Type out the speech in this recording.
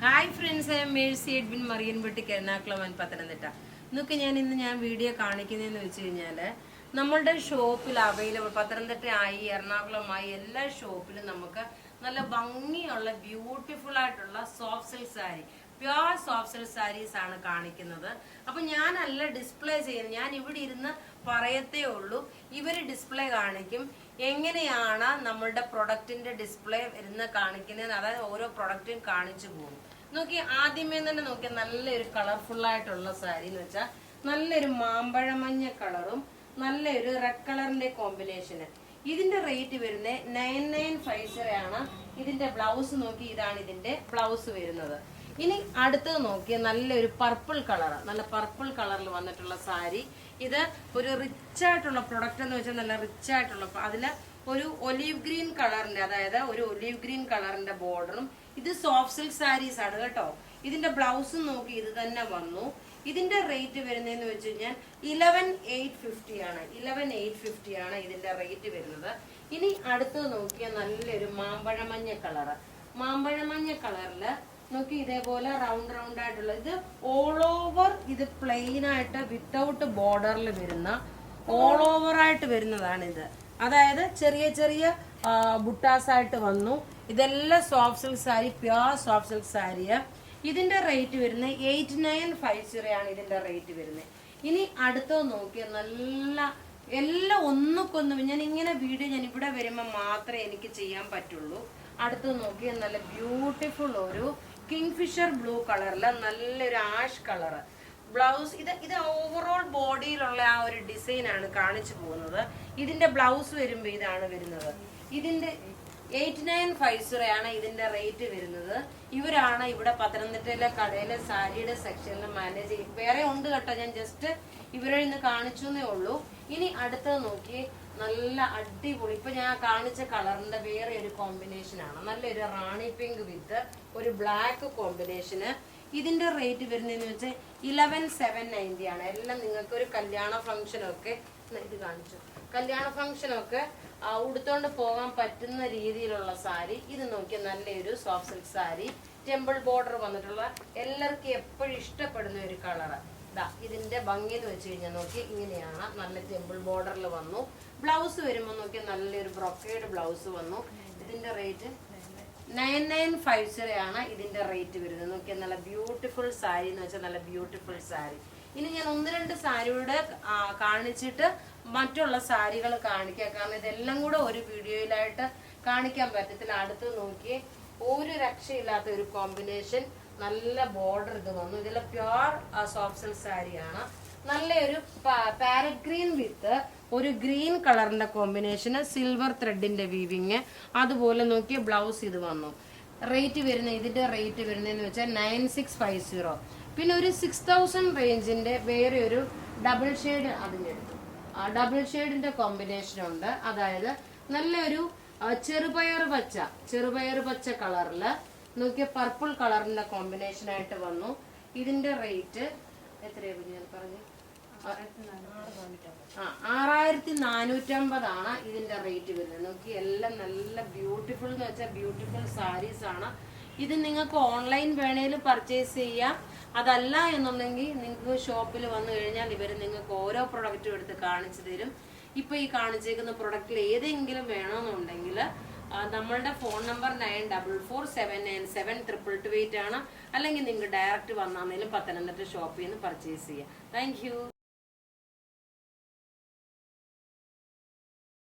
Hi friends, I am Mercy Edwin മറിയൻപെട്ടിക്ക് എറണാകുളം പത്തനംതിട്ട. ഞാൻ video കാണിക്കുന്നതെന്ന് വെച്ച് കഴിഞ്ഞാൽ നമ്മളുടെ ഷോപ്പിൽ അവൈലബിൾ പത്തനംതിട്ടയായി എറണാകുളമായി എല്ലാ ഷോപ്പിലും നമുക്ക് നല്ല ഭംഗിയുള്ള ബ്യൂട്ടിഫുൾ ആയിട്ടുള്ള soft silk sari, pure soft silk saris ആണ് കാണിക്കുന്നത്. അപ്പൊ ഞാനല്ല ഡിസ്പ്ലേ ചെയ്യുന്നത്, ഞാൻ ഇവിടെ ഇരുന്ന് പറയത്തേ ഉള്ളൂ. ഇവര് ഡിസ്പ്ലേ കാണിക്കും. എങ്ങനെയാണ് നമ്മളുടെ പ്രൊഡക്റ്റിന്റെ ഡിസ്പ്ലേ ഇരുന്ന് കാണിക്കുന്നത്, അതായത് ഓരോ പ്രൊഡക്റ്റും കാണിച്ചു പോകും. നോക്കി, ആദ്യമേ തന്നെ നോക്കി, നല്ലൊരു കളർഫുൾ ആയിട്ടുള്ള സാരി എന്ന് വെച്ചാൽ നല്ലൊരു മാമ്പഴമഞ്ഞ കളറും നല്ലൊരു റെഡ് കളറിന്റെ കോമ്പിനേഷന്. ഇതിന്റെ റേറ്റ് വരുന്നത് 9950 ആണ്. ഇതിന്റെ ബ്ലൗസ് നോക്കി, ഇതാണ് ഇതിന്റെ ബ്ലൗസ് വരുന്നത്. ഇനി അടുത്തത് നോക്കിയ നല്ലൊരു പർപ്പിൾ കളർ, നല്ല പർപ്പിൾ കളറിൽ വന്നിട്ടുള്ള സാരി. ഇത് ഒരു റിച്ച് ആയിട്ടുള്ള പ്രൊഡക്റ്റ് എന്ന് വെച്ചാൽ നല്ല റിച്ച് ആയിട്ടുള്ള, അതില് ഒരു ഒലീവ് ഗ്രീൻ കളറിന്റെ, അതായത് ഒരു ഒലീവ് ഗ്രീൻ കളറിന്റെ ബോർഡറും. ഇത് സോഫ്റ്റ് സിൽക്ക് സാരീസ് ആണ് കേട്ടോ. ഇതിന്റെ ബ്ലൗസും നോക്കി ഇത് തന്നെ വന്നു. ഇതിന്റെ റേറ്റ് വരുന്നതെന്ന് വെച്ച് കഴിഞ്ഞാൽ 11850 ആണ്. 11850 ആണ് ഇതിന്റെ റേറ്റ് വരുന്നത്. ഇനി അടുത്തത് നോക്കിയാൽ നല്ലൊരു മാമ്പഴമഞ്ഞ കളറ്. മാമ്പഴമഞ്ഞ കളറില് നോക്കി, ഇതേപോലെ റൗണ്ട് റൗണ്ട് ആയിട്ടുള്ള, ഇത് ഓൾ ഓവർ, ഇത് പ്ലെയിൻ ആയിട്ട് വിത്തൗട്ട് ബോർഡറിൽ വരുന്ന, ഓൾ ഓവർ ആയിട്ട് വരുന്നതാണ് ഇത്. അതായത് ചെറിയ ചെറിയ ബുട്ടാസ് ആയിട്ട് വന്നു. ഇതെല്ലാം soft silk sari, pure soft silk സാരിയാ. ഇതിന്റെ റേറ്റ് വരുന്നത് 8950 ആണ് ഇതിന്റെ റേറ്റ് വരുന്നത്. ഇനി അടുത്തത് നോക്കിയ നല്ല, എല്ലാം ഒന്നുക്കൊന്നും ഞാൻ ഇങ്ങനെ വീഡിയോ ഞാൻ ഇവിടെ വരുമ്പോൾ മാത്രമേ എനിക്ക് ചെയ്യാൻ പറ്റുള്ളൂ. അടുത്തത് നോക്കിയ നല്ല ബ്യൂട്ടിഫുൾ ഒരു കിങ്ഫിഷർ ബ്ലൂ കളറില് നല്ലൊരു ആഷ് കളറ് ബ്ലൗസ്. ഇത് ഓവറോൾ ബോഡിയിലുള്ള ആ ഒരു ഡിസൈൻ ആണ് കാണിച്ചു പോകുന്നത്. ഇതിന്റെ ബ്ലൗസ് വരുമ്പോ ഇതാണ് വരുന്നത്. ഇതിന്റെ 8950 ആണ് ഇതിന്റെ റേറ്റ് വരുന്നത്. ഇവരാണ് ഇവിടെ പത്തനംതിട്ടയിലെ കടയിലെ സാരിയുടെ സെക്ഷനിൽ മാനേജ് ചെയ്യും. വേറെ ഉണ്ട് കേട്ടോ, ഞാൻ ജസ്റ്റ് ഇവരെ ഇന്ന് കാണിച്ചെന്നേ ഉള്ളൂ. ഇനി അടുത്തത് നോക്കി, നല്ല അടിപൊളി, ഇപ്പൊ ഞാൻ കാണിച്ച കളറിന്റെ വേറെ ഒരു കോമ്പിനേഷൻ ആണ്. നല്ലൊരു റാണി പിങ്ക് വിത്ത് ഒരു ബ്ലാക്ക് കോമ്പിനേഷന്. ഇതിന്റെ റേറ്റ് വരുന്നതെന്ന് വെച്ചാൽ 11790 ആണ്. എല്ലാം നിങ്ങൾക്ക് ഒരു കല്യാണ ഫംഗ്ഷനൊക്കെ, ഇത് കാണിച്ചു, കല്യാണ ഫംഗ്ഷനൊക്കെ ഉടുത്തോണ്ട് പോകാൻ പറ്റുന്ന രീതിയിലുള്ള സാരി. ഇത് നോക്കിയാൽ നല്ലൊരു soft silk sari, temple border വന്നിട്ടുള്ള, എല്ലാവർക്കും എപ്പോഴും ഇഷ്ടപ്പെടുന്ന ഒരു കളറ്. ഇതിന്റെ ഭംഗി എന്ന് വെച്ച് കഴിഞ്ഞാൽ നോക്കി, ഇങ്ങനെയാണ്, നല്ല ടെമ്പിൾ ബോർഡറിൽ വന്നു. ബ്ലൗസ് വരുമ്പോൾ നോക്കി നല്ലൊരു ബ്രൊക്കേഡ് ബ്ലൗസ് വന്നു. ഇതിന്റെ റേറ്റ് 9950 ആണ് ഇതിന്റെ റേറ്റ് വരുന്നത്. നോക്കിയാൽ നല്ല ബ്യൂട്ടിഫുൾ സാരി എന്ന് വെച്ചാൽ നല്ല ബ്യൂട്ടിഫുൾ സാരി. ഇനി ഞാൻ ഒന്ന് രണ്ട് സാരിയുടെ കാണിച്ചിട്ട് മറ്റുള്ള സാരികൾ കാണിക്കാം, കാരണം ഇതെല്ലാം കൂടെ ഒരു വീഡിയോയിലായിട്ട് കാണിക്കാൻ പറ്റത്തില്ല. അടുത്ത് നോക്കി, ഒരു രക്ഷയില്ലാത്ത ഒരു കോമ്പിനേഷൻ, നല്ല ബോർഡർ ഇത് വന്നു. ഇതിലെ പ്യുവർ സോഫ്റ്റ് സിൽക്ക് സാരിയാണ്. നല്ലൊരു പാരറ്റ് ഗ്രീൻ വിത്ത് ഒരു ഗ്രീൻ കളറിന്റെ കോമ്പിനേഷന്, സിൽവർ ത്രെഡിന്റെ വീവിങ്. അതുപോലെ നോക്കിയ ബ്ലൗസ് ഇത് വന്നു. റേറ്റ് വരുന്ന, ഇതിന്റെ റേറ്റ് വരുന്നതെന്ന് വെച്ചാൽ 9650. പിന്നെ ഒരു 6000 റേഞ്ചിന്റെ വേറെ ഒരു ഡബിൾ ഷെയ്ഡ് അതിനെടുത്തു. ഡബിൾ ഷെയ്ഡിന്റെ കോമ്പിനേഷൻ ഉണ്ട്. അതായത് നല്ലൊരു ചെറുപയർ പച്ച കളറില് നോക്കിയ പർപ്പിൾ കളറിന്റെ കോമ്പിനേഷൻ ആയിട്ട് വന്നു. ഇതിന്റെ റേറ്റ് എത്രയാണ് ഞാൻ പറഞ്ഞു? 6450 ആണ് ഇതിന്റെ റേറ്റ് വരുന്നത്. നോക്കി, എല്ലാം നല്ല ബ്യൂട്ടിഫുൾ എന്ന് വെച്ചാൽ ബ്യൂട്ടിഫുൾ സാരീസ് ആണ്. ഇത് നിങ്ങൾക്ക് ഓൺലൈൻ വേണേലും പർച്ചേസ് ചെയ്യാം. അതല്ല എന്നുണ്ടെങ്കിൽ നിങ്ങൾക്ക് ഷോപ്പിൽ വന്നു കഴിഞ്ഞാൽ ഇവർ നിങ്ങൾക്ക് ഓരോ പ്രൊഡക്റ്റും എടുത്ത് കാണിച്ചു തരും. ഇപ്പൊ ഈ കാണിച്ചേക്കുന്ന പ്രൊഡക്റ്റിൽ ഏതെങ്കിലും വേണമെന്നുണ്ടെങ്കിൽ നമ്മളുടെ ഫോൺ നമ്പർ 9447972228 ആണ്. അല്ലെങ്കിൽ നിങ്ങൾക്ക് ഡയറക്റ്റ് വന്നാലും പത്തനംതിട്ട ഷോപ്പിൽ നിന്ന് പർച്ചേസ് ചെയ്യാം. Thank you.